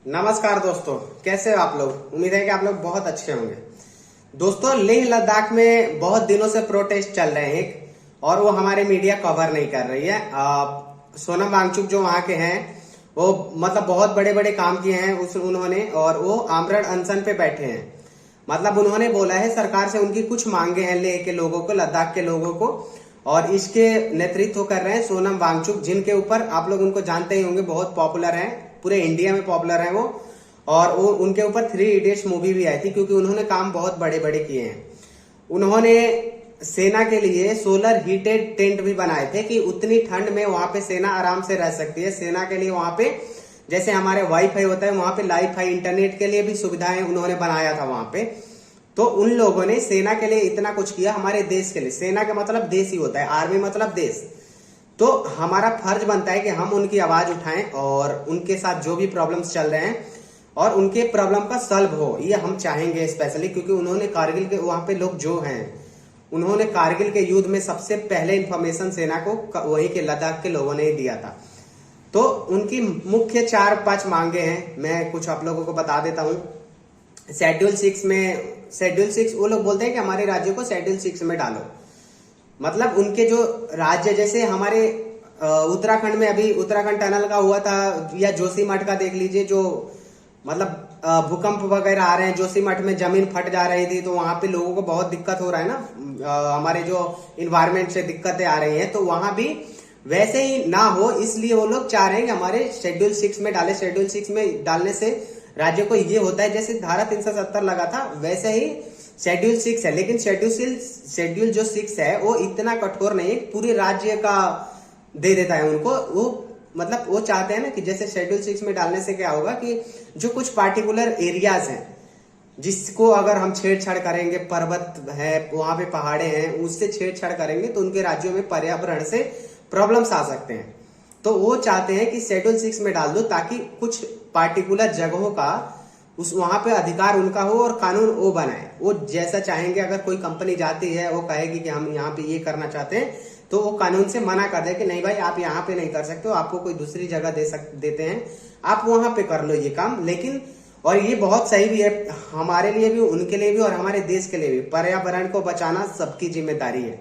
नमस्कार दोस्तों, कैसे हो आप लोग। उम्मीद है कि आप लोग बहुत अच्छे होंगे। दोस्तों, लेह लद्दाख में बहुत दिनों से प्रोटेस्ट चल रहे हैं और वो हमारे मीडिया कवर नहीं कर रही है। सोनम वांगचुक जो वहां के हैं वो मतलब बहुत बड़े बड़े काम किए हैं उन्होंने, और वो आमरण अनशन पे बैठे हैं। मतलब उन्होंने बोला है सरकार से उनकी कुछ मांगे हैं लेह के लोगों को, लद्दाख के लोगों को, और इसके नेतृत्व कर रहे हैं सोनम वांगचुक, जिनके ऊपर आप लोग उनको जानते ही होंगे, बहुत पॉपुलर हैं, पूरे इंडिया में पॉपुलर हैं वो। और वो उनके ऊपर 3 इडियट्स मूवी भी आई थी, क्योंकि उन्होंने काम बहुत बड़े बड़े किए हैं। उन्होंने सेना के लिए सोलर हीटेड टेंट भी बनाए थे कि उतनी ठंड में वहां पे सेना आराम से रह सकती है। सेना के लिए वहां पे जैसे हमारे वाईफाई होता है, वहां पे लाईफाई इंटरनेट के लिए भी सुविधाएं उन्होंने बनाया था वहां पे। तो उन लोगों ने सेना के लिए इतना कुछ किया, हमारे देश के लिए। सेना का मतलब देश ही होता है, आर्मी मतलब देश। तो हमारा फर्ज बनता है कि हम उनकी आवाज उठाएं और उनके साथ जो भी प्रॉब्लम्स चल रहे हैं और उनके प्रॉब्लम का सॉल्व हो, ये हम चाहेंगे स्पेशली, क्योंकि उन्होंने कारगिल के वहां पे लोग जो हैं, उन्होंने कारगिल के युद्ध में सबसे पहले इंफॉर्मेशन सेना को वहीं के लद्दाख के लोगों ने ही दिया था। तो उनकी मुख्य 4-5 मांगे हैं, मैं कुछ आप लोगों को बता देता हूं। शेड्यूल 6 वो लोग बोलते हैं कि हमारे राज्य को शेड्यूल 6 में डालो। मतलब उनके जो राज्य, जैसे हमारे उत्तराखंड में अभी उत्तराखंड टनल का हुआ था, या जोशीमठ का देख लीजिए, जो मतलब भूकंप वगैरह आ रहे हैं, जोशीमठ में जमीन फट जा रही थी, तो वहां पे लोगों को बहुत दिक्कत हो रहा है ना, हमारे जो इन्वायरमेंट से दिक्कतें आ रही हैं, तो वहां भी वैसे ही ना हो, इसलिए वो लोग चाह रहे हैं कि हमारे शेड्यूल 6 में डाले। शेड्यूल 6 में डालने से राज्य को ये होता है, जैसे धारा 370 लगा था वैसे ही शेड्यूल 6 है, लेकिन शेड्यूल जो 6 है वो इतना कठोर नहीं है, पूरे राज्य का दे देता है उनको। वो मतलब वो चाहते हैं ना कि जैसे शेड्यूल 6 में डालने से क्या होगा कि जो कुछ पार्टिकुलर एरियाज हैं जिसको अगर हम छेड़छाड़ करेंगे, पर्वत है वहां पे, पहाड़े हैं, उससे छेड़छाड़ करेंगे तो उनके राज्यों में पर्यावरण से प्रॉब्लम्स आ सकते हैं। तो वो चाहते हैं कि शेड्यूल 6 में डाल दो, ताकि कुछ पार्टिकुलर जगहों का उस वहां पे अधिकार उनका हो और कानून वो बनाए, वो जैसा चाहेंगे। अगर कोई कंपनी जाती है, वो कहेगी कि हम यहाँ पे ये करना चाहते हैं, तो वो कानून से मना कर दे कि नहीं भाई, आप यहाँ पे नहीं कर सकते हो, आपको कोई दूसरी जगह देते हैं, आप वहां पे कर लो ये काम। लेकिन और ये बहुत सही भी है हमारे लिए भी, उनके लिए भी, और हमारे देश के लिए भी। पर्यावरण को बचाना सबकी जिम्मेदारी है।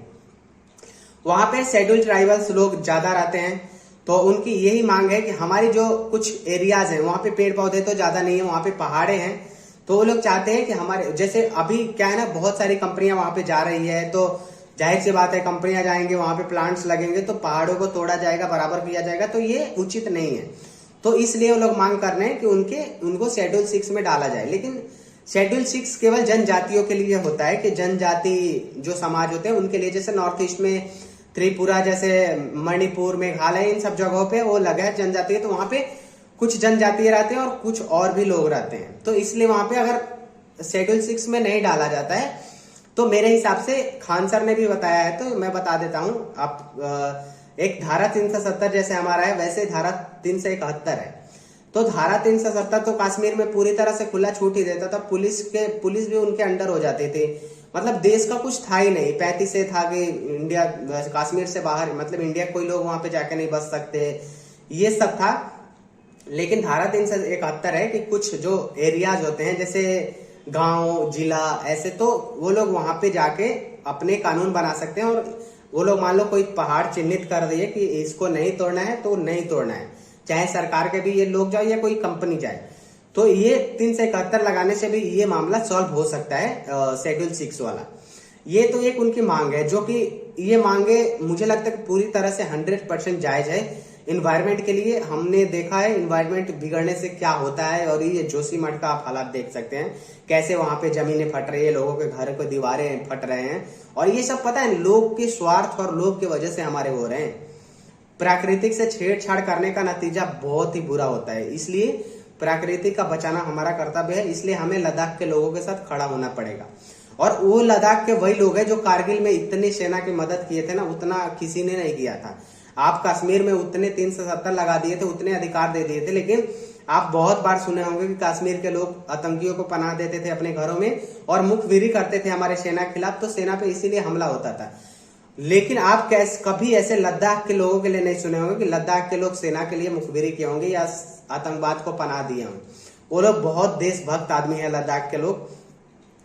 वहां पे शेड्यूल ट्राइबल्स लोग ज्यादा रहते हैं, तो उनकी यही मांग है कि हमारी जो कुछ एरियाज हैं वहां पे पेड़ पौधे तो ज्यादा नहीं है, वहां पे पहाड़े हैं, तो वो लोग चाहते हैं कि हमारे जैसे अभी क्या है ना, बहुत सारी कंपनियां वहां पे जा रही है, तो जाहिर सी बात है कंपनियां जाएंगे वहां पे, प्लांट्स लगेंगे, तो पहाड़ों को तोड़ा जाएगा, बराबर किया जाएगा, तो ये उचित नहीं है। तो इसलिए वो लोग मांग कर रहे हैं कि उनको शेड्यूल 6 में डाला जाए। लेकिन शेड्यूल 6 केवल जनजातियों के लिए होता है, कि जनजाति जो समाज होते हैं उनके लिए, जैसे नॉर्थ ईस्ट में त्रिपुरा, जैसे मणिपुर, मेघालय, इन सब जगहों पे वो लगा है जनजातीय, तो वहां पे कुछ जनजातीय रहते हैं और कुछ और भी लोग रहते हैं। तो इसलिए वहां पे अगर शेड्यूल 6 में नहीं डाला जाता है, तो मेरे हिसाब से खान सर ने भी बताया है, तो मैं बता देता हूं। आप एक धारा 370 जैसे हमारा है, वैसे धारा 371 है। तो धारा 370 तो कश्मीर में पूरी तरह से खुला छूट ही देता था, पुलिस भी उनके अंडर हो जाती थी। मतलब देश का कुछ था ही नहीं। 35 से था कि इंडिया कश्मीर से बाहर, मतलब इंडिया कोई लोग वहां पे जाके नहीं बस सकते, ये सब था। लेकिन धारा 371 है कि कुछ जो एरियाज होते हैं, जैसे गांव, जिला, ऐसे, तो वो लोग वहां पे जाके अपने कानून बना सकते हैं। और वो लोग मान लो कोई पहाड़ चिन्हित कर दिए कि इसको नहीं तोड़ना है, तो नहीं तोड़ना है, चाहे सरकार के भी ये लोग जाए या कोई कंपनी जाए। तो ये 371 लगाने से भी ये मामला सॉल्व हो सकता है, शेड्यूल 6 वाला। ये तो एक उनकी मांग है, जो कि ये मांगे मुझे लगता है पूरी तरह से 100% जायज है। इन्वायरमेंट के लिए हमने देखा है इन्वायरमेंट बिगड़ने से क्या होता है, और ये जोशीमठ का आप हालात देख सकते हैं, कैसे वहां पे जमीनें फट रही है, लोगों के घर को दीवारें फट रहे हैं, और ये सब पता है लोग के स्वार्थ और लोग की वजह से हमारे हो रहे हैं। प्राकृतिक से छेड़छाड़ करने का नतीजा बहुत ही बुरा होता है, इसलिए प्राकृतिक का बचाना हमारा कर्तव्य है। इसलिए हमें लद्दाख के लोगों के साथ खड़ा होना पड़ेगा। और वो लद्दाख के वही लोग हैं जो कारगिल में इतनी सेना की मदद किए थे ना, उतना किसी ने नहीं किया था। आप कश्मीर में उतने 370 लगा दिए थे, उतने अधिकार दे दिए थे, लेकिन आप बहुत बार सुने होंगे कि कश्मीर के लोग आतंकियों को पनाह देते थे अपने घरों में और मुखबिरी करते थे हमारे सेना के खिलाफ, तो सेना पे इसीलिए हमला होता था। लेकिन आप कैसे कभी ऐसे लद्दाख के लोगों के लिए नहीं सुने होंगे कि लद्दाख के लोग सेना के लिए मुखबिरी किए होंगे या आतंकवाद को पनाह दिए होंगे। वो लोग बहुत देशभक्त आदमी है लद्दाख के लोग,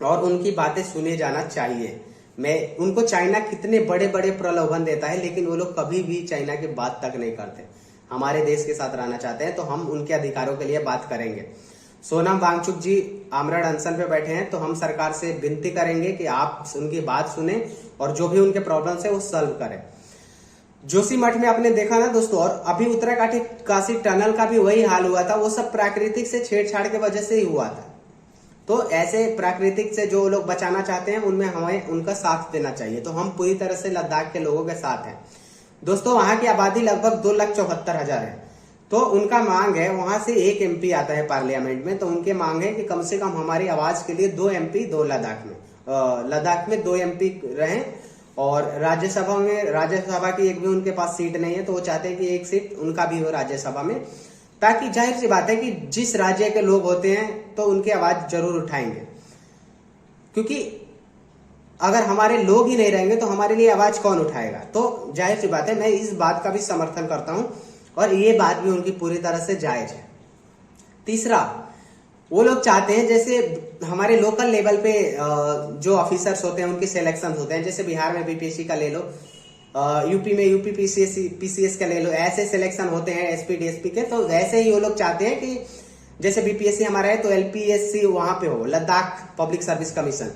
और उनकी बातें सुने जाना चाहिए। मैं उनको चाइना कितने बड़े बड़े प्रलोभन देता है, लेकिन वो लोग कभी भी चाइना की बात तक नहीं करते। हमारे देश के साथ रहना चाहते हैं तो हम उनके अधिकारों के लिए बात करेंगे। सोनम वांगचुक जी आमरण अनशन पे बैठे हैं, तो हम सरकार से विनती करेंगे कि आप उनकी बात सुने और जो भी उनके प्रॉब्लम्स है वो सॉल्व करें। जोशीमठ में आपने देखा ना दोस्तों, और अभी उत्तरकाशी टनल का भी वही हाल हुआ था। वो सब प्राकृतिक से छेड़छाड़ के वजह से ही हुआ था। तो ऐसे प्राकृतिक से जो लोग बचाना चाहते हैं उनमें हमें उनका साथ देना चाहिए। तो हम पूरी तरह से लद्दाख के लोगों के साथ हैं दोस्तों। वहां की आबादी लगभग 2,74,000 है। तो उनका मांग है, वहां से एक एमपी आता है पार्लियामेंट में, तो उनके मांग है कि कम से कम हमारी आवाज के लिए 2 एमपी 2 लद्दाख में 2 एमपी रहें। और राज्यसभा की एक भी उनके पास सीट नहीं है, तो वो चाहते हैं कि एक सीट उनका भी हो राज्यसभा में, ताकि जाहिर सी बात है कि जिस राज्य के लोग होते हैं तो उनकी आवाज जरूर उठाएंगे। क्योंकि अगर हमारे लोग ही नहीं रहेंगे तो हमारे लिए आवाज कौन उठाएगा। तो जाहिर सी बात है, मैं इस बात का भी समर्थन करता हूं और ये बात भी उनकी पूरी तरह से जायज है। तीसरा, वो लोग चाहते हैं जैसे हमारे लोकल लेवल पे जो ऑफिसर्स होते हैं उनके सिलेक्शन होते हैं, जैसे बिहार में बीपीएससी का ले लो, यूपी में यूपी पीसीएस का ले लो, ऐसे सिलेक्शन होते हैं एसपी डीएसपी के। तो वैसे ही वो लोग चाहते हैं कि जैसे बीपीएससी हमारा है तो एलपीएससी वहां पे हो, लद्दाख पब्लिक सर्विस कमीशन,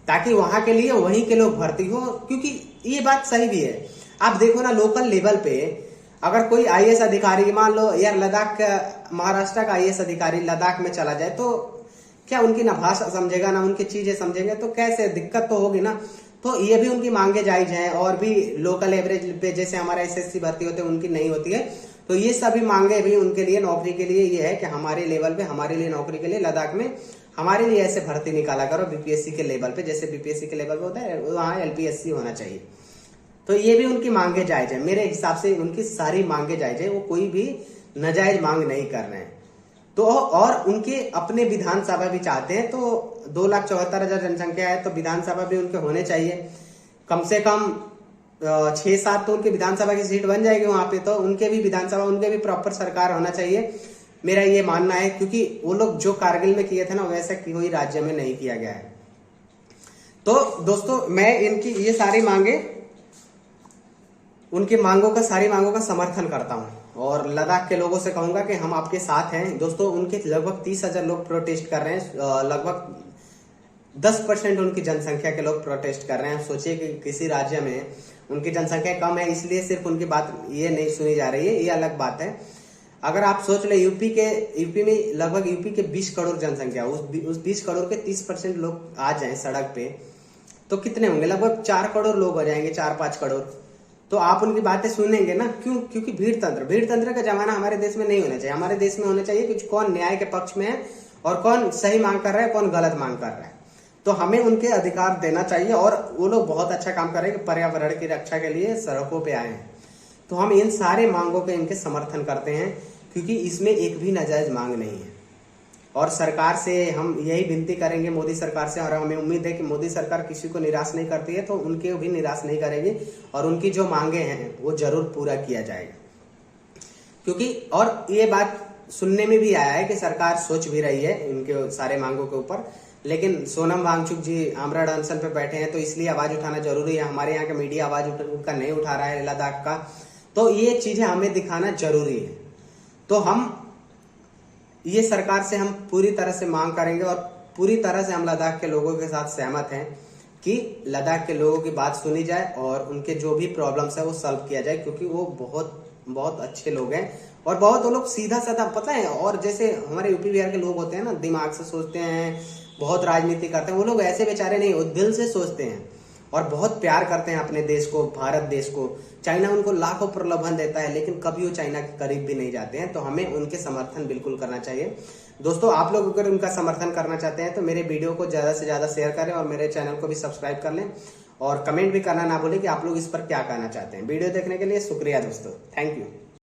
ताकि वहां के लिए वहीं के लोग भर्ती हो। क्योंकि ये बात सही भी है। आप देखो ना, लोकल लेवल पे अगर कोई आईएएस अधिकारी, मान लो यार लद्दाख का, महाराष्ट्र का आईएएस अधिकारी लद्दाख में चला जाए, तो क्या उनकी ना भाषा समझेगा ना उनकी चीजें समझेंगे, तो कैसे दिक्कत तो होगी ना। तो ये भी उनकी मांगे जायज हैं। और भी लोकल एवरेज पे जैसे हमारा एसएससी भर्ती होते हैं उनकी नहीं होती है, तो ये सभी मांगे भी उनके लिए नौकरी के लिए ये है कि हमारे लेवल पे, हमारे लिए नौकरी के लिए लद्दाख में हमारे लिए ऐसे भर्ती निकाला करो बीपीएससी के लेवल पे, जैसे बीपीएससी के लेवल पे होता है वहां एलपीएससी होना चाहिए। तो ये भी उनकी मांगे जायज है। मेरे हिसाब से उनकी सारी मांगे जायज है, वो कोई भी नाजायज मांग नहीं कर रहे हैं। तो और उनके अपने विधानसभा भी चाहते हैं, तो 2,74,000 जनसंख्या है, तो विधानसभा भी उनके होने चाहिए। कम से कम 6-7 तो उनकी विधानसभा की सीट बन जाएगी वहां पे। तो उनके भी विधानसभा, उनके भी प्रॉपर सरकार होना चाहिए, मेरा ये मानना है। क्योंकि वो लोग जो कारगिल में किए थे ना, वैसा कोई राज्य में नहीं किया गया है। तो दोस्तों, मैं इनकी ये सारी मांगे, उनकी मांगों का, सारी मांगों का समर्थन करता हूं और लद्दाख के लोगों से कहूंगा कि हम आपके साथ हैं। दोस्तों, उनके लगभग 30,000 लोग प्रोटेस्ट कर रहे हैं, लगभग 10% उनकी जनसंख्या के लोग प्रोटेस्ट कर रहे हैं। सोचिए कि किसी राज्य में उनकी जनसंख्या कम है, इसलिए सिर्फ उनकी बात ये नहीं सुनी जा रही है, ये अलग बात है। अगर आप सोच ले, यूपी में लगभग यूपी के 20 करोड़ जनसंख्या, उस 20 करोड़ के 30% लोग आ जाएं सड़क पे, तो कितने होंगे? लगभग 4 करोड़ लोग हो जाएंगे, 4-5 करोड़। तो आप उनकी बातें सुनेंगे ना? क्यों? क्योंकि भीड़ तंत्र का जमाना हमारे देश में नहीं होना चाहिए। हमारे देश में होना चाहिए कुछ कौन न्याय के पक्ष में है और कौन सही मांग कर रहा है, कौन गलत मांग कर रहा है। तो हमें उनके अधिकार देना चाहिए। और वो लोग बहुत अच्छा काम कर रहे हैं कि पर्यावरण की रक्षा के लिए सड़कों पे आए हैं। तो हम इन सारे मांगों के इनके समर्थन करते हैं, क्योंकि इसमें एक भी नाजायज मांग नहीं है। और सरकार से हम यही विनती करेंगे, मोदी सरकार से, और हमें उम्मीद है कि मोदी सरकार किसी को निराश नहीं करती है, तो उनके भी निराश नहीं करेगी और उनकी जो मांगे हैं वो जरूर पूरा किया जाएगा। क्योंकि और ये बात सुनने में भी आया है कि सरकार सोच भी रही है इनके सारे मांगों के ऊपर, लेकिन सोनम वांगचुक जी आमरण अनशन पे बैठे हैं, तो इसलिए आवाज उठाना जरूरी है। हमारे यहाँ का मीडिया आवाज उनका नहीं उठा रहा है लद्दाख का, तो ये चीजें हमें दिखाना जरूरी है। तो हम ये सरकार से हम पूरी तरह से मांग करेंगे और पूरी तरह से हम लद्दाख के लोगों के साथ सहमत हैं कि लद्दाख के लोगों की बात सुनी जाए और उनके जो भी प्रॉब्लम्स है वो सॉल्व किया जाए। क्योंकि वो बहुत अच्छे लोग हैं और बहुत वो लोग सीधा साधा, पता है। और जैसे हमारे यूपी बिहार के लोग होते हैं ना, दिमाग से सोचते हैं, बहुत राजनीति करते हैं, वो लोग ऐसे बेचारे नहीं, वो दिल से सोचते हैं और बहुत प्यार करते हैं अपने देश को, भारत देश को। चाइना उनको लाखों प्रलोभन देता है, लेकिन कभी वो चाइना के करीब भी नहीं जाते हैं। तो हमें उनके समर्थन बिल्कुल करना चाहिए। दोस्तों, आप लोग अगर उनका समर्थन करना चाहते हैं तो मेरे वीडियो को ज्यादा से ज्यादा शेयर करें और मेरे चैनल को भी सब्सक्राइब कर लें और कमेंट भी करना ना भूलें कि आप लोग इस पर क्या कहना चाहते हैं। वीडियो देखने के लिए शुक्रिया दोस्तों, थैंक यू।